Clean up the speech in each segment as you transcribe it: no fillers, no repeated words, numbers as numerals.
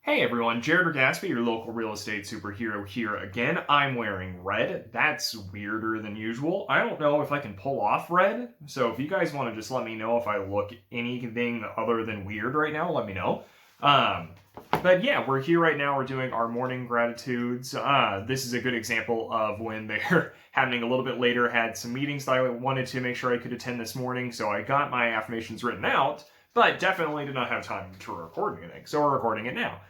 Hey everyone, Jared Gatsby, your local real estate superhero here again. I'm wearing red. That's weirder than usual. I don't know if I can pull off red, so if you guys want to just let me know if I look anything other than weird right now, let me know. Um, but yeah, we're here right now. We're doing our morning gratitudes. This is a good example of when they're happening a little bit later. Had some meetings that I wanted to make sure I could attend this morning, so I got my affirmations written out, but definitely did not have time to record anything, so we're recording it now.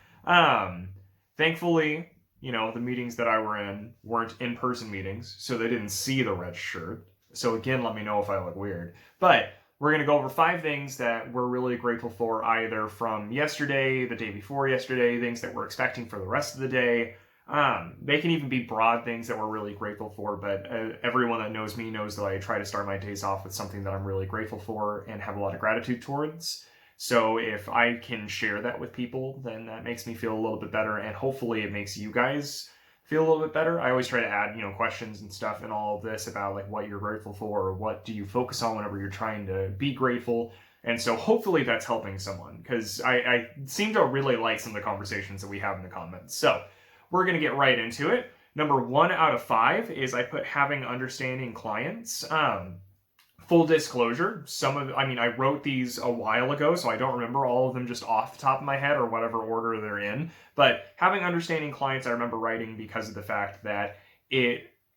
Thankfully, the meetings that I were in weren't in-person meetings, so they didn't see the red shirt. So again, let me know if I look weird. But we're going to go over 5 things that we're really grateful for, either from yesterday, the day before yesterday, things that we're expecting for the rest of the day. They can even be broad things that we're really grateful for, but everyone that knows me knows that I try to start my days off with something that I'm really grateful for and have a lot of gratitude towards. So if I can share that with people, then that makes me feel a little bit better, and hopefully it makes you guys feel a little bit better. I always try to add, questions and stuff in all of this about like what you're grateful for or what do you focus on whenever you're trying to be grateful. And so hopefully that's helping someone, because I seem to really like some of the conversations that we have in the comments. So we're going to get right into it. Number 1 out of 5 is I put having understanding clients. Full disclosure, I wrote these a while ago, so I don't remember all of them just off the top of my head or whatever order they're in. But having understanding clients, I remember writing because of the fact that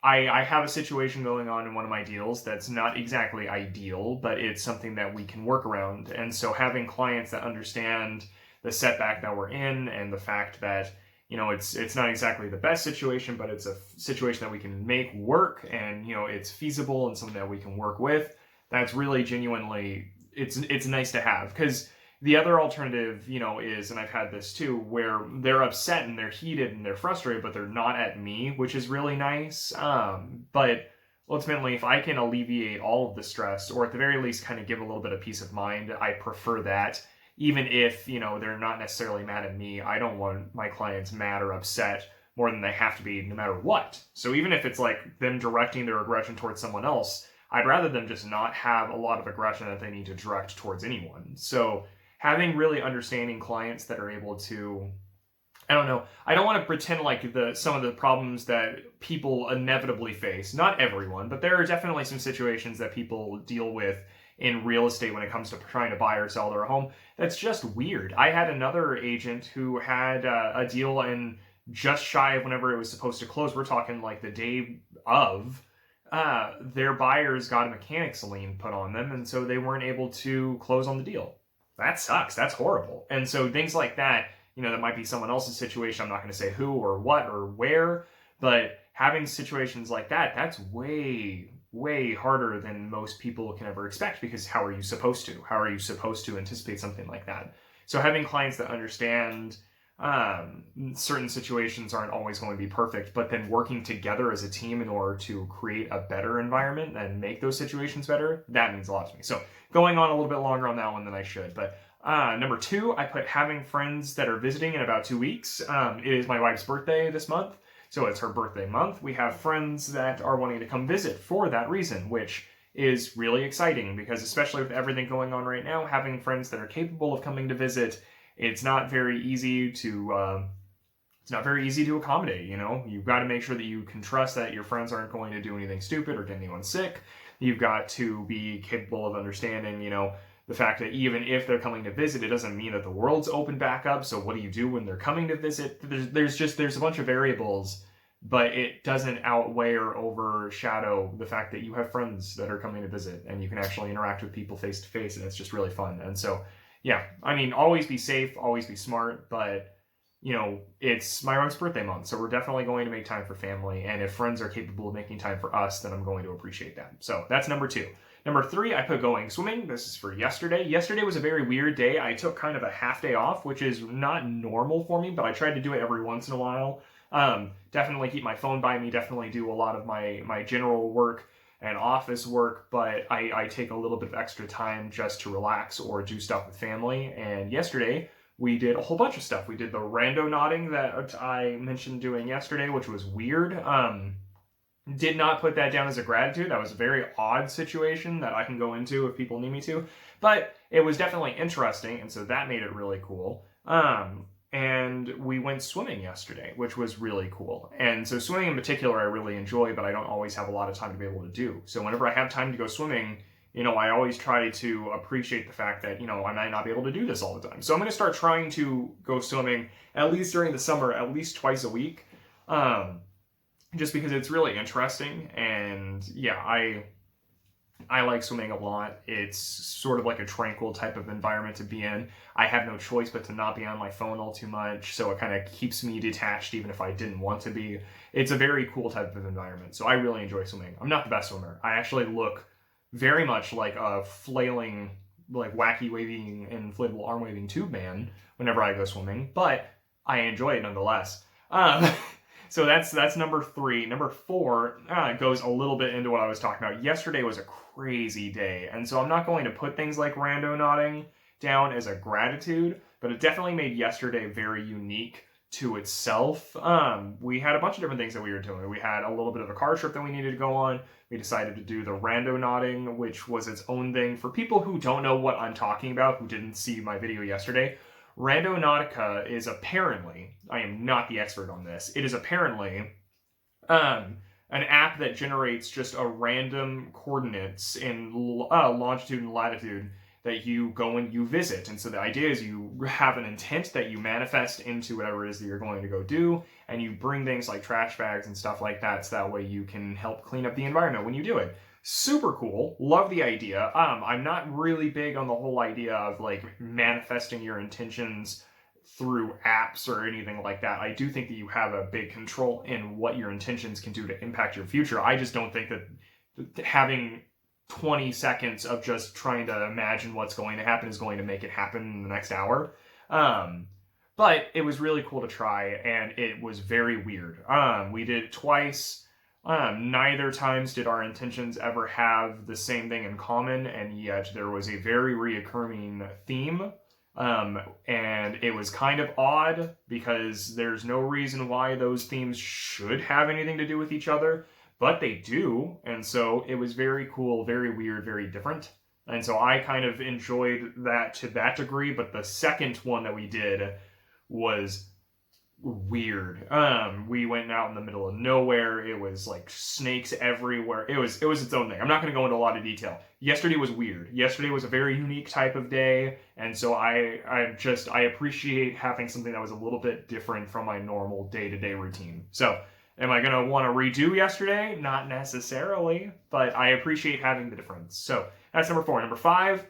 I have a situation going on in one of my deals that's not exactly ideal, but it's something that we can work around. And so having clients that understand the setback that we're in and the fact that it's not exactly the best situation, but it's a situation that we can make work, and it's feasible and something that we can work with. That's really genuinely, it's nice to have, because the other alternative, is, and I've had this too, where they're upset and they're heated and they're frustrated, but they're not at me, which is really nice. But ultimately, if I can alleviate all of the stress, or at the very least kind of give a little bit of peace of mind, I prefer that. Even if, they're not necessarily mad at me, I don't want my clients mad or upset more than they have to be no matter what. So even if it's like them directing their aggression towards someone else, I'd rather them just not have a lot of aggression that they need to direct towards anyone. So having really understanding clients that are able to, I don't know, I don't want to pretend like some of the problems that people inevitably face, not everyone, but there are definitely some situations that people deal with in real estate when it comes to trying to buy or sell their home. That's just weird. I had another agent who had a deal, and just shy of whenever it was supposed to close, we're talking like the day of, their buyers got a mechanics lien put on them, and so they weren't able to close on the deal. That sucks. That's horrible. And so things like that, that might be someone else's situation. I'm not going to say who or what or where, but having situations like that, that's way, way harder than most people can ever expect, because how are you supposed to? How are you supposed to anticipate something like that? So having clients that understand certain situations aren't always going to be perfect, but then working together as a team in order to create a better environment and make those situations better, that means a lot to me. So going on a little bit longer on that one than I should, but number 2, I put having friends that are visiting in about 2 weeks. It is my wife's birthday this month, so it's her birthday month. We have friends that are wanting to come visit for that reason, which is really exciting, because especially with everything going on right now, having friends that are capable of coming to visit, it's not very easy to accommodate. You've got to make sure that you can trust that your friends aren't going to do anything stupid or get anyone sick. You've got to be capable of understanding, the fact that even if they're coming to visit, it doesn't mean that the world's open back up. So what do you do when they're coming to visit? There's a bunch of variables, but it doesn't outweigh or overshadow the fact that you have friends that are coming to visit, and you can actually interact with people face to face, and it's just really fun. And so, yeah, always be safe, always be smart, but it's my wife's birthday month, so we're definitely going to make time for family, and if friends are capable of making time for us, then I'm going to appreciate that. So that's number 2. Number 3, I put going swimming. This is for yesterday. Yesterday was a very weird day. I took kind of a half day off, which is not normal for me, but I tried to do it every once in a while. Definitely keep my phone by me, definitely do a lot of my general work and office work, but I take a little bit of extra time just to relax or do stuff with family. And yesterday, we did a whole bunch of stuff. We did the Rando nodding that I mentioned doing yesterday, which was weird. Did not put that down as a gratitude. That was a very odd situation that I can go into if people need me to. But it was definitely interesting, and so that made it really cool. and we went swimming yesterday, which was really cool. And so swimming in particular, I really enjoy, but I don't always have a lot of time to be able to do. So whenever I have time to go swimming, I always try to appreciate the fact that, I might not be able to do this all the time. So I'm going to start trying to go swimming, at least during the summer, at least twice a week. Just because it's really interesting. And yeah, I like swimming a lot. It's sort of like a tranquil type of environment to be in. I have no choice but to not be on my phone all too much, so it kind of keeps me detached even if I didn't want to be. It's a very cool type of environment, so I really enjoy swimming. I'm not the best swimmer. I actually look very much like a flailing, like wacky waving, inflatable arm waving tube man whenever I go swimming, but I enjoy it nonetheless. So that's number 3. Number 4 goes a little bit into what I was talking about. Yesterday was a crazy day, and so I'm not going to put things like rando nodding down as a gratitude, but it definitely made yesterday very unique to itself. We had a bunch of different things that we were doing. We had a little bit of a car trip that we needed to go on. We decided to do the rando nodding, which was its own thing. For people who don't know what I'm talking about, who didn't see my video yesterday, Randonautica is apparently, I am not the expert on this, it is apparently an app that generates just a random coordinates in longitude and latitude that you go and you visit. And so the idea is you have an intent that you manifest into whatever it is that you're going to go do, and you bring things like trash bags and stuff like that, so that way you can help clean up the environment when you do it. Super cool. Love the idea. I'm not really big on the whole idea of like manifesting your intentions through apps or anything like that. I do think that you have a big control in what your intentions can do to impact your future. I just don't think that having 20 seconds of just trying to imagine what's going to happen is going to make it happen in the next hour. But it was really cool to try, and it was very weird. We did it twice. Neither times did our intentions ever have the same thing in common, and yet there was a very reoccurring theme. And it was kind of odd because there's no reason why those themes should have anything to do with each other, but they do. And so it was very cool, very weird, very different. And so I kind of enjoyed that to that degree, but the second one that we did was weird. We went out in the middle of nowhere. It was like snakes everywhere. It was its own thing. I'm not going to go into a lot of detail. Yesterday was weird. Yesterday was a very unique type of day, and so I appreciate having something that was a little bit different from my normal day-to-day routine. So, am I going to want to redo yesterday? Not necessarily, but I appreciate having the difference. So, that's number 4. Number 5,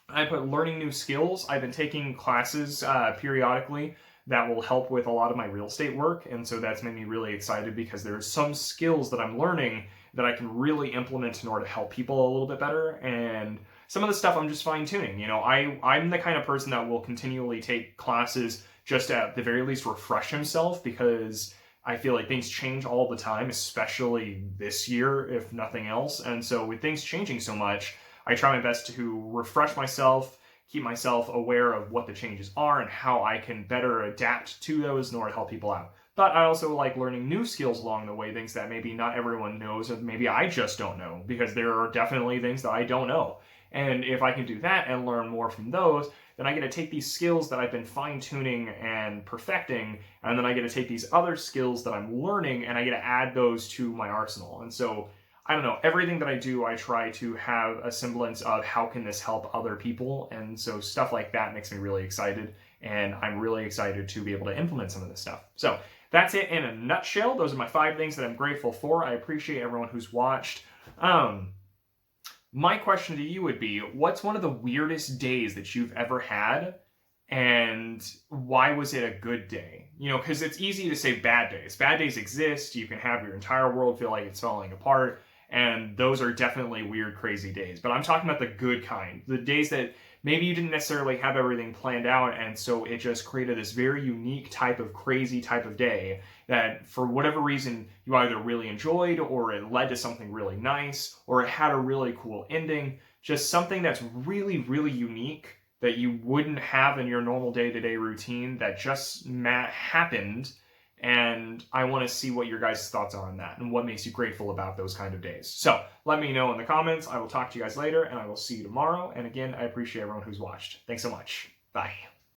I put learning new skills. I've been taking classes periodically that will help with a lot of my real estate work, and so that's made me really excited because there's some skills that I'm learning that I can really implement in order to help people a little bit better, and some of the stuff I'm just fine-tuning. I'm the kind of person that will continually take classes just to, at the very least, refresh himself, because I feel like things change all the time, especially this year, if nothing else, and so with things changing so much, I try my best to refresh myself, keep myself aware of what the changes are and how I can better adapt to those in order to help people out. But I also like learning new skills along the way, things that maybe not everyone knows, or maybe I just don't know, because there are definitely things that I don't know. And if I can do that and learn more from those, then I get to take these skills that I've been fine-tuning and perfecting, and then I get to take these other skills that I'm learning, and I get to add those to my arsenal. And so I don't know, everything that I do, I try to have a semblance of how can this help other people, and so stuff like that makes me really excited, and I'm really excited to be able to implement some of this stuff. So that's it in a nutshell. Those are my 5 things that I'm grateful for. I appreciate everyone who's watched. My question to you would be, what's one of the weirdest days that you've ever had, and why was it a good day? Because it's easy to say bad days. Bad days exist. You can have your entire world feel like it's falling apart, and those are definitely weird, crazy days. But I'm talking about the good kind. The days that maybe you didn't necessarily have everything planned out, and so it just created this very unique type of crazy type of day that for whatever reason you either really enjoyed, or it led to something really nice, or it had a really cool ending. Just something that's really, really unique that you wouldn't have in your normal day-to-day routine that just happened. And I want to see what your guys' thoughts are on that and what makes you grateful about those kind of days. So let me know in the comments. I will talk to you guys later, and I will see you tomorrow. And again, I appreciate everyone who's watched. Thanks so much. Bye.